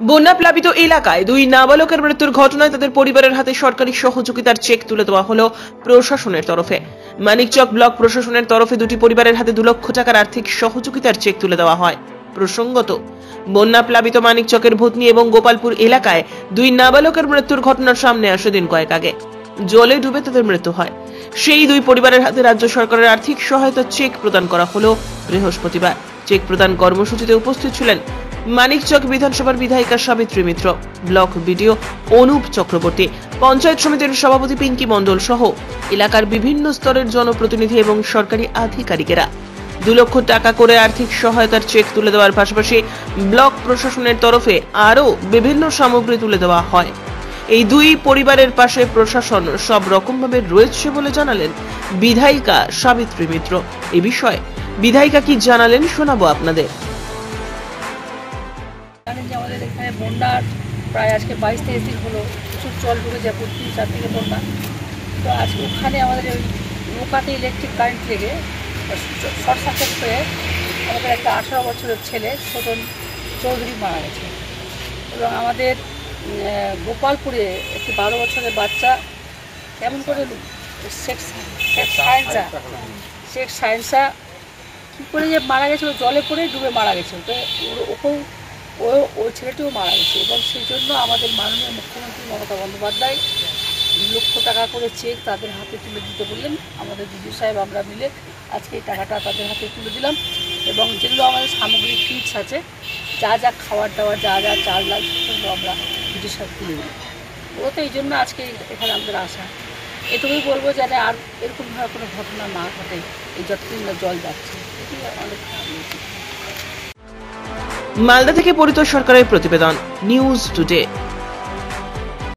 বন্যা প্লাবিত এলাকায় দুই নাবালকের মৃত্যুর ঘটনায় তাদের পরিবারের হাতে সরকারি সহযোগিতার চেক তুলে দেওয়া হলো প্রশাসনের তরফে। মানিকচক ব্লক প্রশাসনের তরফে দুটি পরিবারের হাতে 2 লক্ষ টাকার আর্থিক সহযোগিতার চেক তুলে দেওয়া হয়। প্রসঙ্গত, বন্যা প্লাবিত মানিকচকের ভূতনি এবং গোপালপুর এলাকায় দুই নাবালকের মৃত্যুর ঘটনার সামনে আসে দিন কয়েক আগে। জলে ডুবে তাদের মৃত্যু হয়। সেই দুই পরিবারের হাতে রাজ্য সরকারের আর্থিক সহায়তার চেক প্রদান করা হলো বৃহস্পতিবার। চেক প্রদান কর্মসূচিতে উপস্থিত ছিলেন মানিকচক বিধানসভার বিধায়িকা সাবিত্রী মিত্র, ব্লক বিডিও অনুপ চক্রবর্তী, পঞ্চায়েত সমিতির সভাপতি পিঙ্কি মণ্ডল সহ এলাকার বিভিন্ন স্তরের জনপ্রতিনিধি এবং সরকারি আধিকারিকেরা। 2 লক্ষ টাকা করে আর্থিক সহায়তার চেক তুলে দেওয়ার পাশাপাশি ব্লক প্রশাসনের তরফে আরও বিভিন্ন সামগ্রী তুলে দেওয়া হয়। এই দুই পরিবারের পাশে প্রশাসন সব রকমভাবে রয়েছে বলে জানালেন বিধায়িকা সাবিত্রী মিত্র। এই বিষয়ে বিধায়িকা কি জানালেন শোনাবো আপনাদের। জানেন যে আমাদের এখানে বন্যার প্রায় আজকে 22-23 দিন হলো, প্রচুর জল ঢুকে যায় প্রতি চারদিকে বন্যা। তো আজকে ওখানে আমাদের ওই নৌকাতে ইলেকট্রিক কারেন্ট লেগে শর্ট সার্কিট হয়ে আমাদের একটা 18 বছরের ছেলে ছোটন চৌধুরী মারা গেছে। এবং আমাদের গোপালপুরে একটি 12 বছরের বাচ্চা কেমন করে শেখ সায়েন্সা কী করে যে মারা গেছে, জলে পড়ে ডুবে মারা গেছে। তো ওকেও ওই ছেলেটিও মারা গেছে। এবং সেই জন্য আমাদের মাননীয় মুখ্যমন্ত্রী মমতা বন্দ্যোপাধ্যায় 2 লক্ষ টাকা করে চেক তাদের হাতে তুলে দিতে বললেন। আমাদের দিদি সাহেব আমরা মিলে আজকে এই টাকাটা তাদের হাতে তুলে দিলাম। এবং যেগুলো আমাদের সামগ্রিক কিটস আছে, যা যা খাবার দাবার, যা যা চাল লাগবে সেগুলো আমরা দিদি সাহেব তুলে দিই। ও তো এই জন্য আজকে এখানে আমাদের আসা। এটুকুই বলবো যেন আর এরকমভাবে কোনো ঘটনা না ঘটে। এই যতদিন জল যাচ্ছে এটি অনেক মালদা থেকে পরিতোষ সরকারের প্রতিবেদন, নিউজ টুডে।